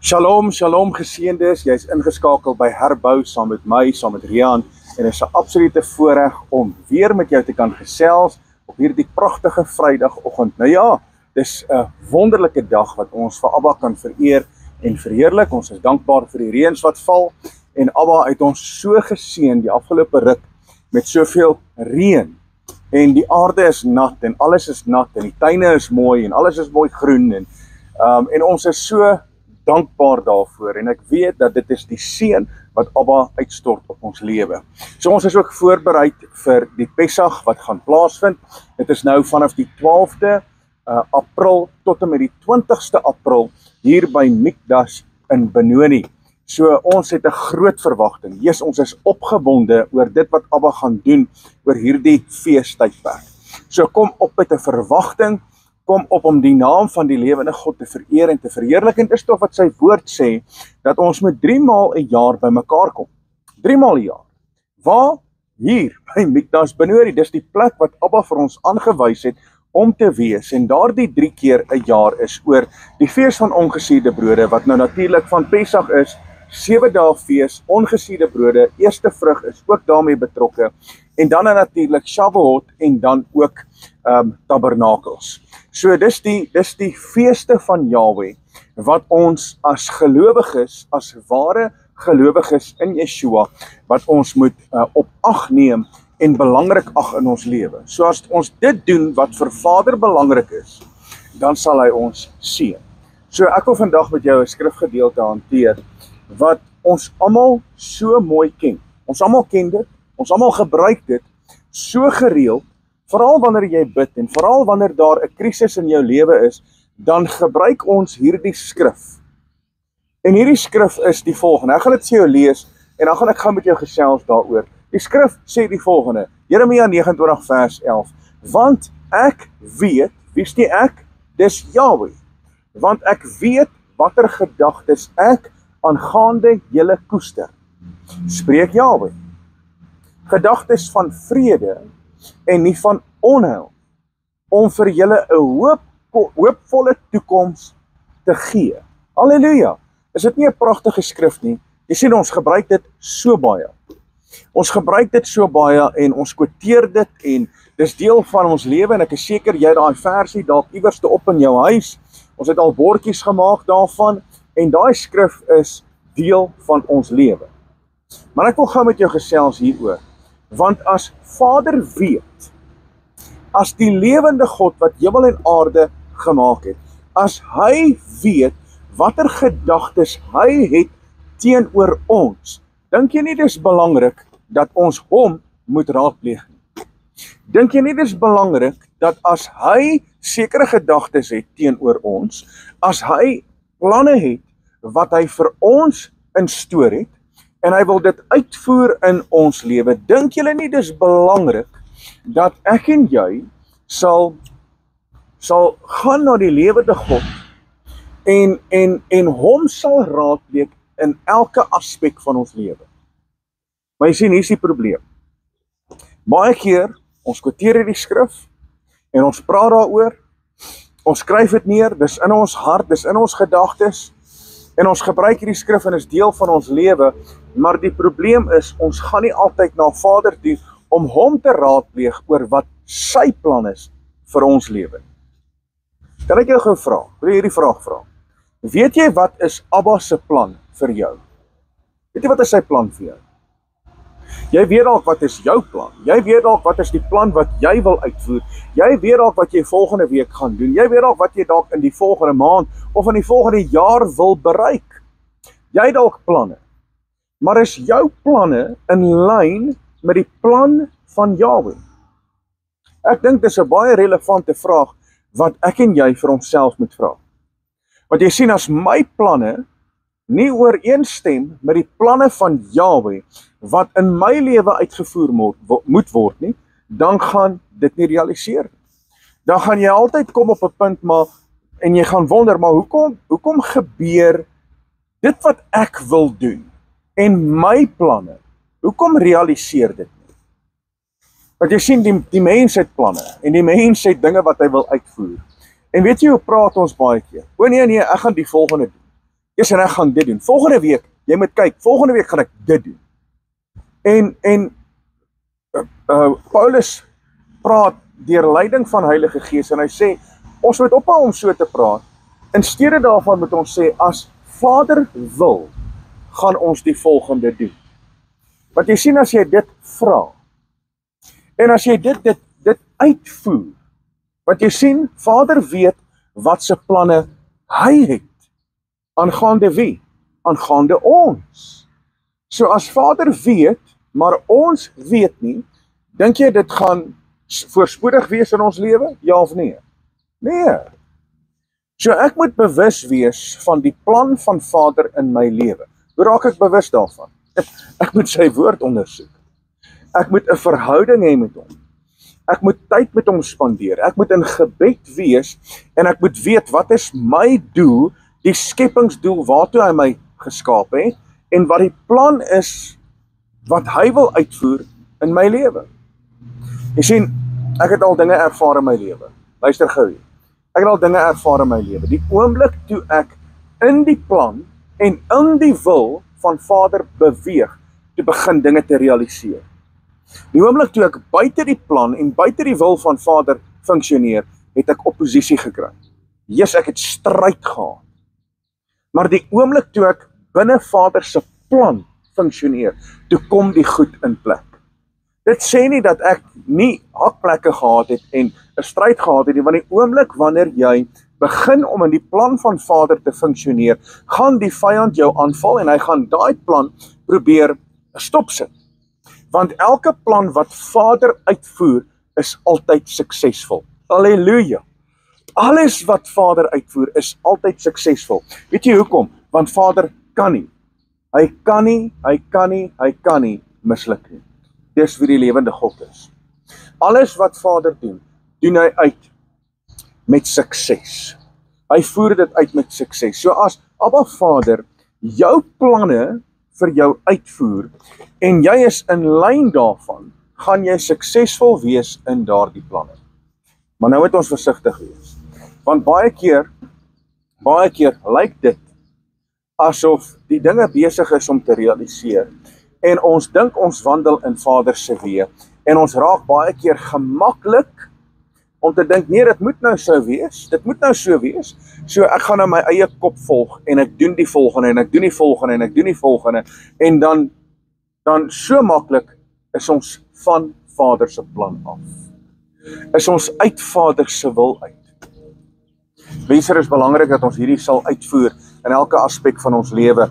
Shalom, shalom geseëndes. Jy's ingeskakel by Herbou saam met my, saam met Rian, en dit is 'n absolute voorreg om weer met jou te kan gesels op hierdie pragtige Vrydagoggend. Nou ja, dis 'n wonderlike dag wat ons vir Abba kan vereer en verheerlik. Ons is dankbaar vir die reëns wat val en Abba het ons so geseën die afgelope ruk met soveel reën. En die aarde is nat en alles is nat en die tuine is mooi en alles is mooi groen en ons is so dankbaar daarvoor en ek weet dat dit is die seën wat Abba uitstort op ons lewe. So ons is ook voorbereid vir die Pessach wat gaan plaasvind. Dit is nou vanaf die 12de April tot en met die 20ste April hier by Mikdash in Benoni. So ons het 'n groot verwagting. Ons is opgewonde oor dit wat Abba gaan doen oor hierdie feestydperk. So kom op met 'n verwagting. Kom op om die naam van die lewende God te vereer en te verheerlik. En dis tog wat sy woord sê, dat ons met 3 maal 'n jaar by mekaar kom. 3 maal 'n jaar. Waar? Hier, by Mikdash Benoni. Dis die plek wat Abba vir ons aangewys het om te wees. En daardie 3 keer 'n jaar is oor die fees van ongesuurde brode, wat nou natuurlik van Pessach is, 7 dae fees, ongesuurde brode, eerste vrug is ook daarmee betrokke. En dan natuurlik Shavuot en dan ook tabernakels. So dis die feeste van Yahweh wat ons as gelowiges, as ware gelowiges in Yeshua, wat ons moet op ag neem en belangrik ag in ons lewe. So as ons dit doen wat vir Vader belangrik is, dan sal hy ons seën. So ek wil vandag met jou 'n skrifgedeelte hanteer wat ons almal so mooi ken. Ons almal ken dit, ons almal gebruik dit so gereeld. Veral wanneer jy bid en veral wanneer daar 'n krisis in jou lewe is, dan gebruik ons hierdie skrif. En hierdie skrif is die volgende. Ek gaan dit vir jou lees en dan gaan ek gaan met jou gesels daaroor. Die skrif sê die volgende. Jeremia 29 vers 11. Want ek weet, wie is die ek? Dis Yahweh. Want ek weet watter gedagtes ek aangaande julle koester. Spreek Yahweh. Gedagtes van vrede en nie van onheil, om vir julle 'n hoopvolle toekoms te gee. Halleluja! Is dit nie 'n pragtige skrif nie? Jy sien, ons gebruik dit so baie. Ons gebruik dit so baie en ons quoteer dit en dis deel van ons lewe en ek is seker jy het daai versie dalk iewers te op in jou huis. Ons het al bordjies gemaak daarvan en daai skrif is deel van ons lewe. Maar ek wil gou met jou gesels hieroor. Want as Vader weet, as die lewende God wat hemel en aarde gemaak het, as hy weet watter gedagtes hy het teenoor ons, dink jy nie dis belangrik dat ons hom moet raadpleeg nie? Dink jy nie dis belangrik dat as hy sekere gedagtes het teenoor ons, as hy planne het wat hy vir ons instoor het, en hy wil dit uitvoer in ons lewe, dink julle nie dis belangrik dat ek en jy sal gaan na die lewende God en hom sal raadpleeg in elke aspek van ons lewe. Maar jy sien, hier is die probleem. Baie keer, ons quoteer hierdie skrif en ons praat daaroor, ons skryf dit neer, dis in ons hart, dis in ons gedagtes, en ons gebruik hierdie skrif en is deel van ons lewe, maar die probleem is, ons gaan nie altyd na Vader toe om hom te raadpleeg oor wat sy plan is vir ons lewe. Kan ek jou gou vra? Wil jy hierdie vraag vra? Weet jy wat is Abba se plan vir jou? Weet jy wat is sy plan vir jou? Jy weet dalk wat is jou plan. Jy weet dalk wat is die plan wat jy wil uitvoer. Jy weet dalk wat jy volgende week gaan doen. Jy weet dalk wat jy dalk in die volgende maand of in die volgende jaar wil bereik. Jy het dalk planne. Maar is jou planne in lyn met die plan van Yahweh? Ek dink dis 'n baie relevante vraag wat ek en jy vir onsself moet vra. Want jy sien, as my planne nie ooreenstem met die planne van Yahweh wat in my lewe uitgevoer moet word nie, dan gaan dit nie realiseer nie. Dan gaan jy altyd kom op 'n punt en jy gaan wonder, maar hoekom gebeur dit wat ek wil doen en my planne, hoekom realiseer dit nie? Want jy sien, die mens het planne en die mens het dinge wat hy wil uitvoer. En weet jy hoe praat ons baie keer? O nee, ek gaan die volgende doen. Eers en ek gaan dit doen. Volgende week, jy moet kyk, volgende week gaan ek dit doen. En Paulus praat deur leiding van Heilige Gees en hy sê, ons moet ophou om so te praat. In steede daarvan moet ons sê, as Vader wil, gaan ons die volgende doen. Want jy sien, as jy dit vra, en as jy dit uitvoer, want jy sien, Vader weet wat se planne hy het, aangaande wie? Aangaande ons. So as Vader weet, maar ons weet nie, dink jy dit gaan voorspoedig wees in ons lewe? Ja of nee? Nee. So ek moet bewus wees van die plan van Vader in my lewe. Hoe raak ek bewus daarvan? Ek moet sy woord ondersoek. Ek moet 'n verhouding hê met hom. Ek moet tyd met hom spandeer. Ek moet in gebed wees en ek moet weet wat is my doel, die skepingsdoel waartoe hy my geskaap het en wat die plan is wat hy wil uitvoer in my lewe. Jy sien, ek het al dinge ervaar in my lewe. Luister gou hier. Ek het al dinge ervaar in my lewe. Die oomblik toe ek in die plan en in die wil van Vader beweeg, toe begin dinge te realiseer. Die oomblik toe ek buite die plan en buite die wil van Vader funksioneer, het ek oppositie gekry. Jesus, ek het stryd gehad. Maar die oomblik toe ek binne Vader se plan funksioneer, toe kom die goed in plek. Dit sê nie dat ek nie hakplekke gehad het en 'n stryd gehad het nie, want die oomblik wanneer jy begin om in die plan van Vader te funksioneer, gaan die vyand jou aanval en hy gaan daai plan probeer stopsit. Want elke plan wat Vader uitvoer is altyd suksesvol. Halleluja. Alles wat Vader uitvoer is altyd suksesvol. Weet jy hoekom? Want Vader kan nie. Hy kan nie misluk nie. Dis wie die lewende God is. Alles wat Vader doen hy uit met sukses. Hy voer dit uit met sukses. So as Abba Vader jou planne vir jou uitvoer en jy is in lyn daarvan, gaan jy suksesvol wees in daardie planne. Maar nou moet ons versigtig wees. Want baie keer lyk dit asof die dinge besig is om te realiseer en ons dink ons wandel in Vader se weë en ons raak baie keer gemaklik om te dink, nee, dit moet nou so wees, dit moet nou so wees, so ek gaan nou my eie kop volg en ek doen die volgende en ek doen die volgende en ek doen die volgende en dan so maklik is ons van Vader se plan af. Is ons uit Vader se wil uit. Mense, is belangrik dat ons hierdie sal uitvoer in elke aspek van ons lewe,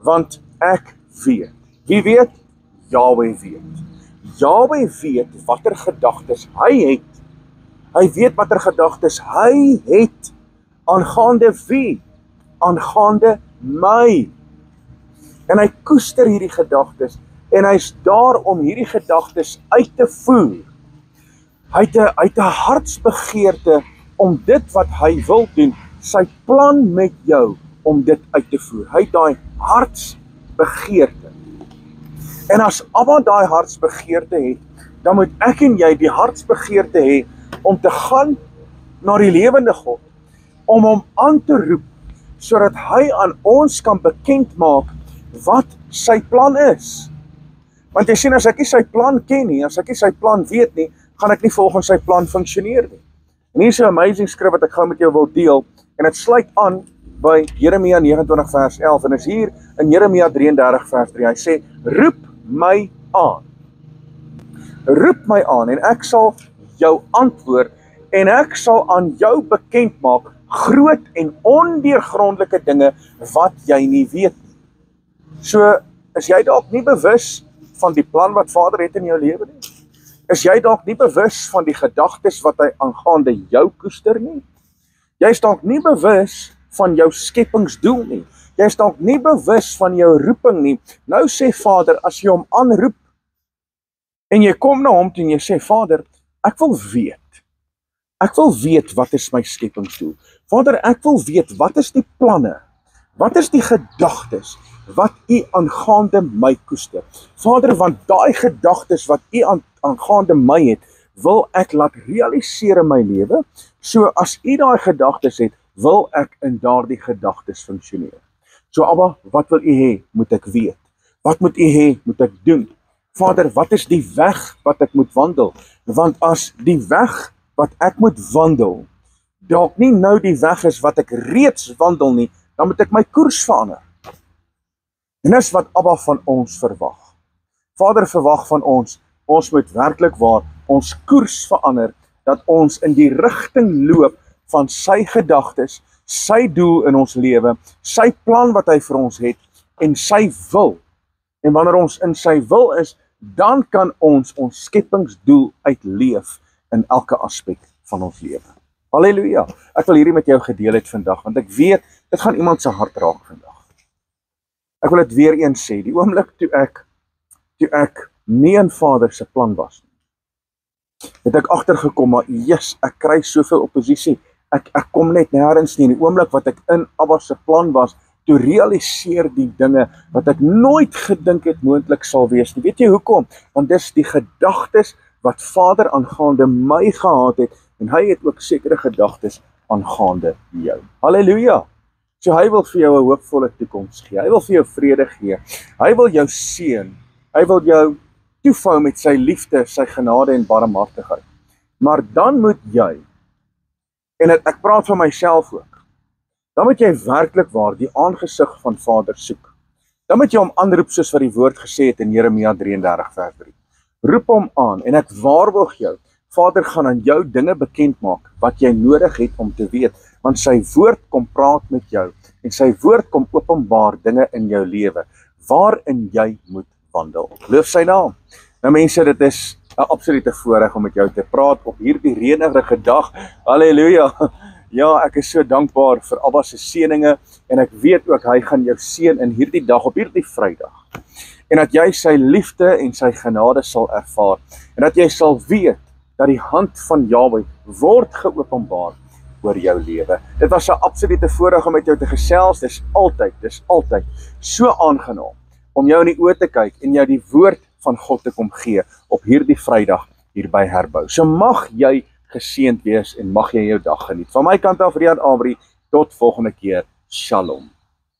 want ek weet. Wie weet? Yahweh weet. Yahweh weet watter gedagtes hy het. Hy weet watter gedagtes hy het aangaande wie? Aangaande my. En hy koester hierdie gedagtes en hy's daar om hierdie gedagtes uit te voer. Hy het 'n hartsbegeerte om dit wat hy wil doen, sy plan met jou om dit uit te voer. Hy het daai hartsbegeerte. En as Abba daai hartsbegeerte het, dan moet ek en jy die hartsbegeerte hê om te gaan na die lewende God, om hom aan te roep, sodat hy aan ons kan bekend maak wat sy plan is. Want jy sien, as ek nie sy plan ken nie, as ek nie sy plan weet nie, gaan ek nie volgens sy plan funksioneer nie. En hier is 'n amazing skrif wat ek gou met jou wil deel, en dit sluit aan by Jeremia 29 vers 11, en is hier in Jeremia 33 vers 3, hy sê, roep my aan. Roep my aan, en ek sal jou antwoord, en ek sal aan jou bekend maak, groot en ondeurgrondelike dinge, wat jy nie weet nie. So, is jy dalk nie bewus van die plan wat Vader het in jou lewe nie? Is jy dalk nie bewus van die gedagtes wat hy aangaande jou koester nie? Jy is dalk nie bewus van jou skepingsdoel nie. Jy is dalk nie bewus van jou roeping nie. Nou sê Vader, as jy hom aanroep, en jy kom na hom toe en jy sê, Vader, ek wil weet wat is my skepingsdoel. Vader, ek wil weet, wat is die planne? Wat is die gedagtes wat u aangaande my koester? Vader, want daai gedagtes wat u aangaande my het, wil ek laat realiseer in my lewe, so as u daai gedagtes het, wil ek in daardie gedagtes funksioneer. So Abba, wat wil U hê moet ek weet? Wat moet U hê moet ek doen? Vader, wat is die weg wat ek moet wandel? Want as die weg wat ek moet wandel, dalk nie nou die weg is wat ek reeds wandel nie, dan moet ek my koers verander. En dis wat Abba van ons verwag. Vader verwag van ons moet werklik waar ons koers verander, dat ons in die rigting loop van sy gedagtes, sy doel in ons lewe, sy plan wat hy vir ons het, en sy wil. En wanneer ons in sy wil is, dan kan ons skepingsdoel uitleef in elke aspek van ons lewe. Halleluja. Ek wil hierdie met jou gedeel het vandag, want ek weet, dit gaan iemand se hart raak vandag. Ek wil dit weer eens sê, die oomblik toe ek nie in Vader se plan was nie, het ek agtergekom, maar ek kry soveel oppositie, ek kom net nêrens nie, in die oomblik wat ek in Abba se plan was, toe realiseer die dinge wat ek nooit gedink het moontlik sal wees. Weet jy hoekom? Want dis die gedagtes wat Vader aangaande my gehad het, en hy het ook sekere gedagtes aangaande jou. Halleluja! So hy wil vir jou 'n hoopvolle toekoms gee, hy wil vir jou vrede gee, hy wil jou seën, hy wil jou toevou met sy liefde, sy genade en barmhartigheid. Maar dan moet jy, en ek praat van myself ook, dan moet jy werklik waar die aangesig van Vader soek. Dan moet jy hom aanroep soos wat die woord gesê het in Jeremia 33 vers 3. Roep hom aan en ek waarborg jou, Vader gaan aan jou dinge bekend maak wat jy nodig het om te weet, want sy woord kom praat met jou en sy woord kom openbaar dinge in jou lewe waarin jy moet wandel. Loof sy naam. Nou mense, dit is 'n absolute voorreg om met jou te praat op hierdie reënerige dag. Halleluja. Ja, ek is so dankbaar vir Abba se seëninge en ek weet ook hy gaan jou seën in hierdie dag, op hierdie Vrydag. En dat jy sy liefde en sy genade sal ervaar en dat jy sal weet dat die hand van Jahwe word geopenbaar oor jou lewe. Dit was 'n absolute voorreg om met jou te gesels. Dis altyd so aangenaam om jou in die oë te kyk en jou die woord van God te kom gee op hierdie Vrydag hier by Herbou. So mag jy geseënd wees en mag jy jou dag geniet. Van my kant af, Rian Avery, tot volgende keer. Shalom.